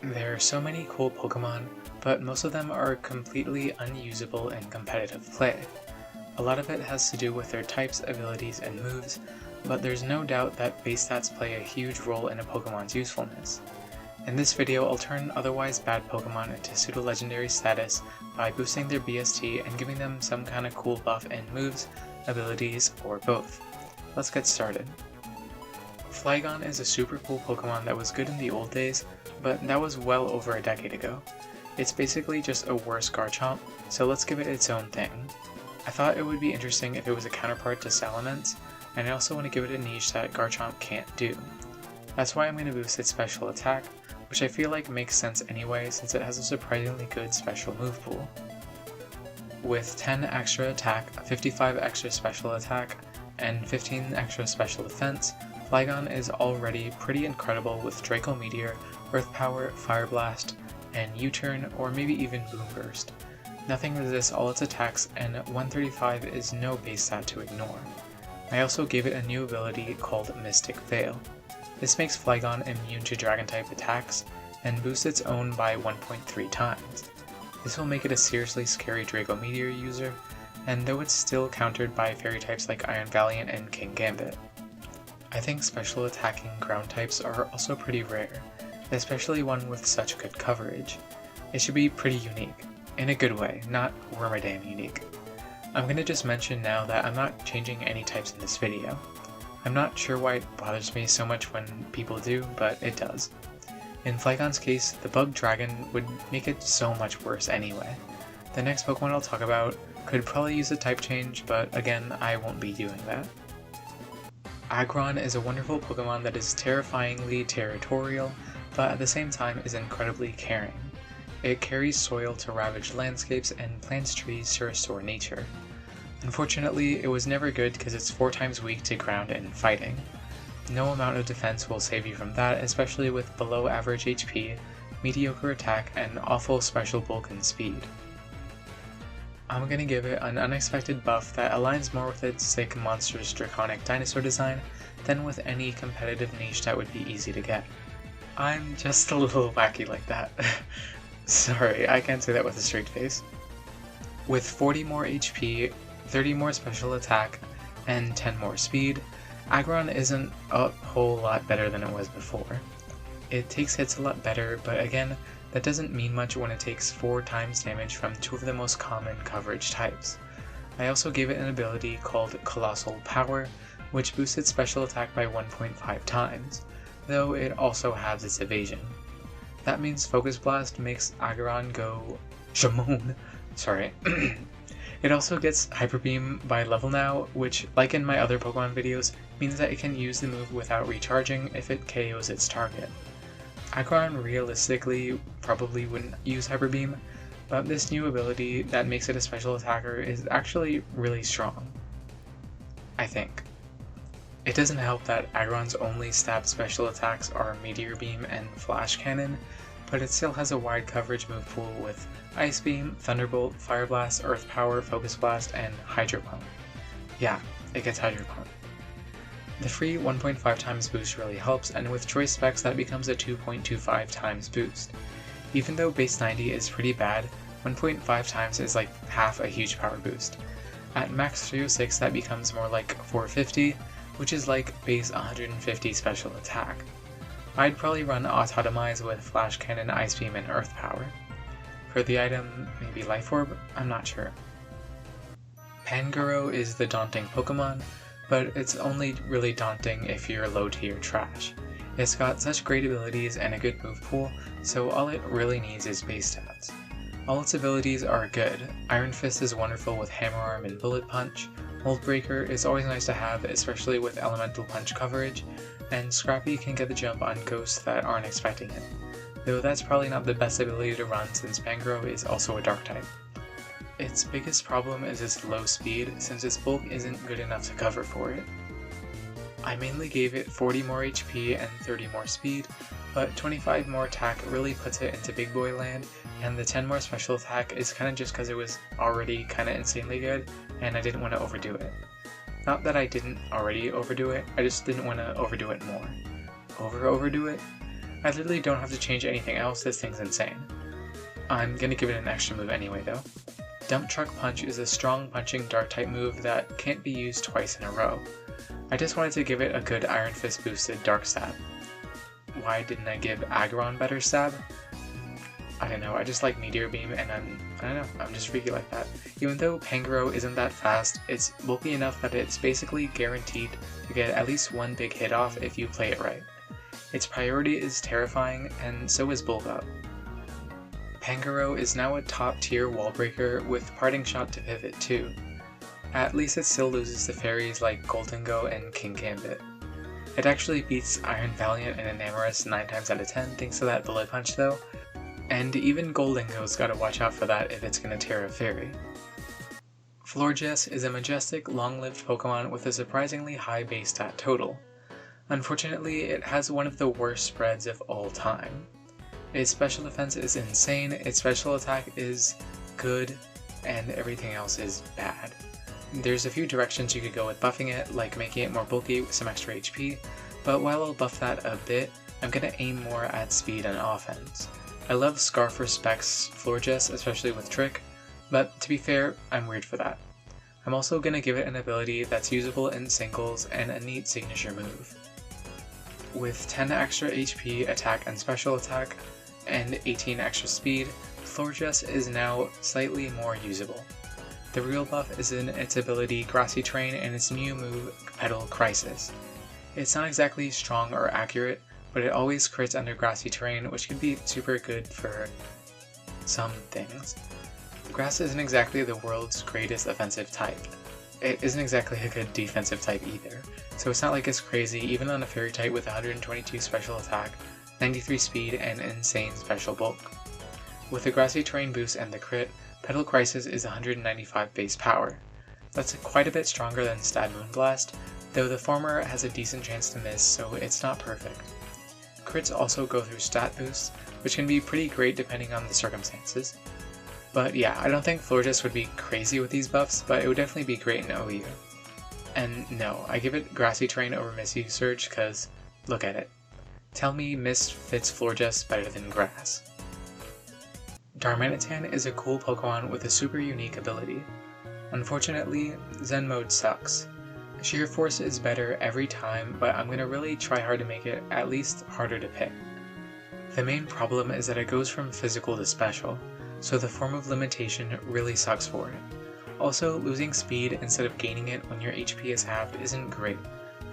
There are so many cool Pokemon, but most of them are completely unusable in competitive play. A lot of it has to do with their types, abilities, and moves, but there's no doubt that base stats play a huge role in a Pokemon's usefulness. In this video, I'll turn otherwise bad Pokemon into pseudo-legendary status by boosting their BST and giving them some kind of cool buff in moves, abilities, or both. Let's get started. Flygon is a super cool Pokemon that was good in the old days, but that was well over a decade ago. It's basically just a worse Garchomp, so let's give it its own thing. I thought it would be interesting if it was a counterpart to Salamence, and I also want to give it a niche that Garchomp can't do. That's why I'm going to boost its special attack, which I feel like makes sense anyway since it has a surprisingly good special move pool. With 10 extra attack, 55 extra special attack, and 15 extra special defense, Flygon is already pretty incredible with Draco Meteor, Earth Power, Fire Blast, and U-Turn or maybe even Boom Burst. Nothing resists all its attacks, and 135 is no base stat to ignore. I also gave it a new ability called Mystic Veil. This makes Flygon immune to Dragon-type attacks, and boosts its own by 1.3 times. This will make it a seriously scary Draco Meteor user, and though it's still countered by fairy types like Iron Valiant and King Gambit. I think special attacking ground types are also pretty rare, especially one with such good coverage. It should be pretty unique, in a good way, not Wormadam unique. I'm gonna just mention now that I'm not changing any types in this video. I'm not sure why it bothers me so much when people do, but it does. In Flygon's case, the Bug Dragon would make it so much worse anyway. The next Pokemon I'll talk about could probably use a type change, but again, I won't be doing that. Aggron is a wonderful Pokemon that is terrifyingly territorial, but at the same time is incredibly caring. It carries soil to ravage landscapes and plants trees to restore nature. Unfortunately, it was never good because it's 4 times weak to ground and fighting. No amount of defense will save you from that, especially with below average HP, mediocre attack, and awful special bulk and speed. I'm gonna give it an unexpected buff that aligns more with its sick monstrous draconic dinosaur design than with any competitive niche that would be easy to get. I'm just a little wacky like that. Sorry, I can't say that with a straight face. With 40 more HP, 30 more special attack, and 10 more speed, Aggron isn't a whole lot better than it was before. It takes hits a lot better, but again, that doesn't mean much when it takes 4 times damage from 2 of the most common coverage types. I also gave it an ability called Colossal Power, which boosts its special attack by 1.5 times, though it also halves its evasion. That means Focus Blast makes Aggron go Shamoon. Sorry. It also gets Hyper Beam by level now, which, like in my other Pokemon videos, means that it can use the move without recharging if it KOs its target. Aggron realistically probably wouldn't use Hyper Beam, but this new ability that makes it a special attacker is actually really strong. I think. It doesn't help that Aggron's only stab special attacks are Meteor Beam and Flash Cannon, but it still has a wide coverage move pool with Ice Beam, Thunderbolt, Fire Blast, Earth Power, Focus Blast, and Hydro Pump. Yeah, it gets Hydro Pump. The free 1.5 times boost really helps, and with choice specs that becomes a 2.25 times boost. Even though base 90 is pretty bad, 1.5 times is like half a huge power boost. At max 306 that becomes more like 450, which is like base 150 special attack. I'd probably run Autotomize with Flash Cannon, Ice Beam, and Earth Power. For the item, maybe Life Orb? I'm not sure. Pangoro is the daunting Pokemon, but it's only really daunting if you're low tier trash. It's got such great abilities and a good move pool, so all it really needs is base stats. All its abilities are good. Iron Fist is wonderful with Hammer Arm and Bullet Punch, Mold Breaker is always nice to have, especially with Elemental Punch coverage, and Scrappy can get the jump on ghosts that aren't expecting it, though that's probably not the best ability to run since Pangoro is also a Dark type. Its biggest problem is its low speed, since its bulk isn't good enough to cover for it. I mainly gave it 40 more HP and 30 more speed, but 25 more attack really puts it into big boy land, and the 10 more special attack is kinda just because it was already kinda insanely good, and I didn't want to overdo it. Not that I didn't already overdo it, I just didn't want to overdo it more. Overdo it? I literally don't have to change anything else, this thing's insane. I'm gonna give it an extra move anyway though. Dump Truck Punch is a strong punching dark type move that can't be used twice in a row. I just wanted to give it a good Iron Fist boosted dark stab. Why didn't I give Aggron better stab? I don't know, I just like Meteor Beam and I'm just freaky like that. Even though Pangoro isn't that fast, it's bulky enough that it's basically guaranteed to get at least one big hit off if you play it right. Its priority is terrifying, and so is Bulk Up. Pangoro is now a top tier wall breaker with Parting Shot to pivot too. At least it still loses to fairies like Goldengo and King Gambit. It actually beats Iron Valiant and Enamorus 9 times out of 10 thanks to that Bullet Punch though, and even Goldengo's gotta watch out for that if it's gonna tear a fairy. Florges is a majestic, long-lived Pokemon with a surprisingly high base stat total. Unfortunately, it has one of the worst spreads of all time. Its special defense is insane, its special attack is good, and everything else is bad. There's a few directions you could go with buffing it, like making it more bulky with some extra HP, but while I'll buff that a bit, I'm gonna aim more at speed and offense. I love Scarf Respects Florges, especially with Trick, but to be fair, I'm weird for that. I'm also gonna give it an ability that's usable in singles and a neat signature move. With 10 extra HP, attack and special attack, and 18 extra speed, Florges is now slightly more usable. The real buff is in its ability Grassy Terrain and its new move Petal Crisis. It's not exactly strong or accurate, but it always crits under Grassy Terrain, which can be super good for some things. Grass isn't exactly the world's greatest offensive type. It isn't exactly a good defensive type either, so it's not like it's crazy even on a fairy type with 122 special attack, 93 speed, and insane special bulk. With the Grassy Terrain boost and the crit, Petal Crisis is 195 base power. That's quite a bit stronger than Stab Moonblast, though the former has a decent chance to miss, so it's not perfect. Crits also go through stat boosts, which can be pretty great depending on the circumstances. But yeah, I don't think Florges would be crazy with these buffs, but it would definitely be great in OU. And no, I give it Grassy Terrain over Misty Surge because, look at it. Tell me Mist fits Florges better than Grass. Darmanitan is a cool Pokemon with a super unique ability. Unfortunately, Zen mode sucks. Sheer Force is better every time, but I'm gonna really try hard to make it at least harder to pick. The main problem is that it goes from physical to special, so the form of limitation really sucks for it. Also, losing speed instead of gaining it when your HP is halved isn't great,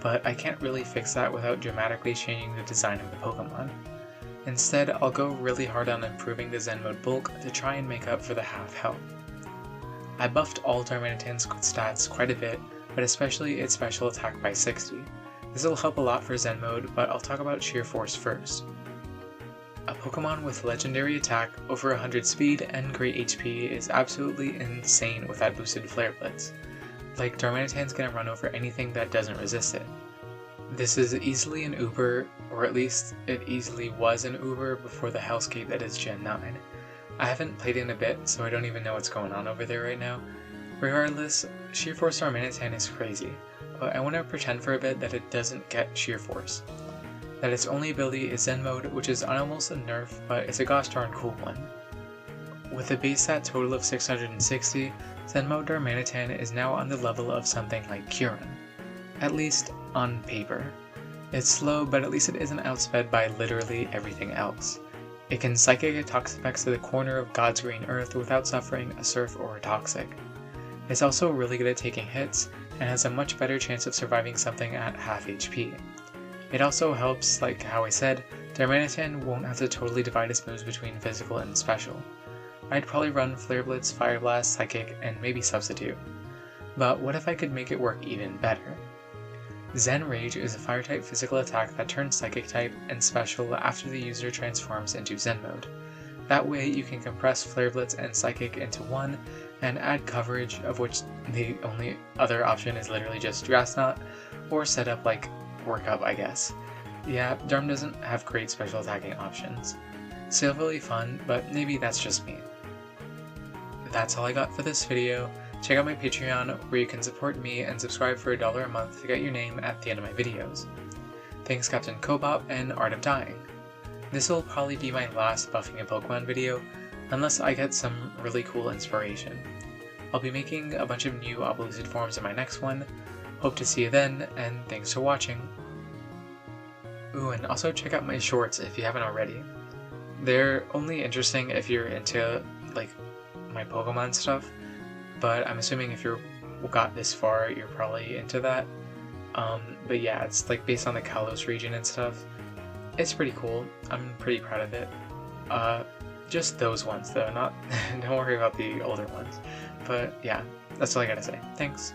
but I can't really fix that without dramatically changing the design of the Pokemon. Instead, I'll go really hard on improving the Zen mode bulk to try and make up for the half health. I buffed all Darmanitan's stats quite a bit, but especially its special attack by 60. This will help a lot for Zen mode, but I'll talk about Sheer Force first. A Pokemon with legendary attack, over 100 speed, and great HP is absolutely insane with that boosted Flare Blitz. Like, Darmanitan's gonna run over anything that doesn't resist it. This is easily an Uber, or at least it easily was an Uber before the hellscape that is Gen 9. I haven't played in a bit, so I don't even know what's going on over there right now. Regardless, Sheer Force Darmanitan is crazy, but I want to pretend for a bit that it doesn't get Sheer Force. That its only ability is Zen mode, which is almost a nerf, but it's a gosh darn cool one. With a base stat total of 660, Zen mode Darmanitan is now on the level of something like Kyurem. At least on paper. It's slow, but at least it isn't outsped by literally everything else. It can Psychic a Toxapex to the corner of God's green earth without suffering a Surf or a Toxic. It's also really good at taking hits, and has a much better chance of surviving something at half HP. It also helps, like how I said, Darmanitan won't have to totally divide its moves between physical and special. I'd probably run Flare Blitz, Fire Blast, Psychic, and maybe Substitute. But what if I could make it work even better? Zen Rage is a Fire-type physical attack that turns Psychic-type and special after the user transforms into Zen mode. That way you can compress Flare Blitz and Psychic into one, and add coverage, of which the only other option is literally just Grass Knot, or set up like Work Up, I guess. Yeah, Darm doesn't have great special attacking options. Still really fun, but maybe that's just me. That's all I got for this video. Check out my Patreon, where you can support me and subscribe for $1 a month to get your name at the end of my videos. Thanks Captain Cobop and Art of Dying. This will probably be my last buffing a Pokemon video, unless I get some really cool inspiration. I'll be making a bunch of new uploaded forms in my next one. Hope to see you then, and thanks for watching! Ooh, and also check out my shorts if you haven't already. They're only interesting if you're into, like, my Pokemon stuff, but I'm assuming if you got this far, you're probably into that. But yeah, it's like based on the Kalos region and stuff. It's pretty cool. I'm pretty proud of it. Just those ones though, not don't worry about the older ones. But yeah, that's all I gotta say. Thanks.